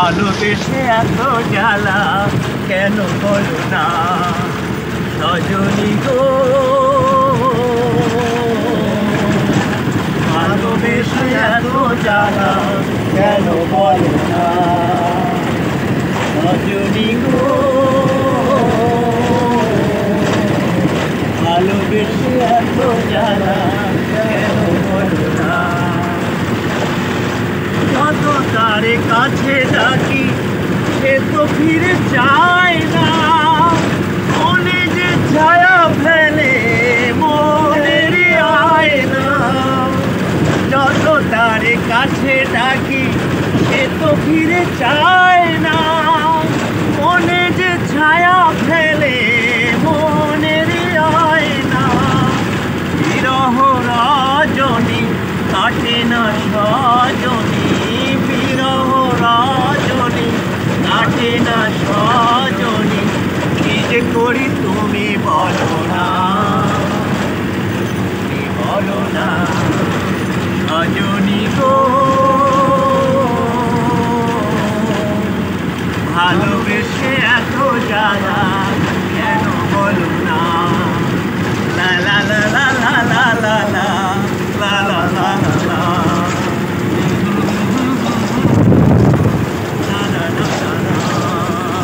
ভালোবেসে এত জ্বালা কেন বলো না সজনী গো, ভালোবেসে এত জ্বালা কেন বলো না সজনী গো, ভালোবেসে এত জ্বালা কেন বলো না। যত তারে কাছে ডাকি সে তো ফিরে যায় না, মনে যে ছায়া ফেলে মনের আয়না। যত তারে কাছে ডাকি সে তো ফিরে যায় না, মনে যে ছায়া ফেলে মনের আয়না। বিরহ রজনী কাটে না সজনী, বিরহ রজনী কাটে না সজনী, কি যে করি তুমি বলো না, তুমি বলো না সজনী গো।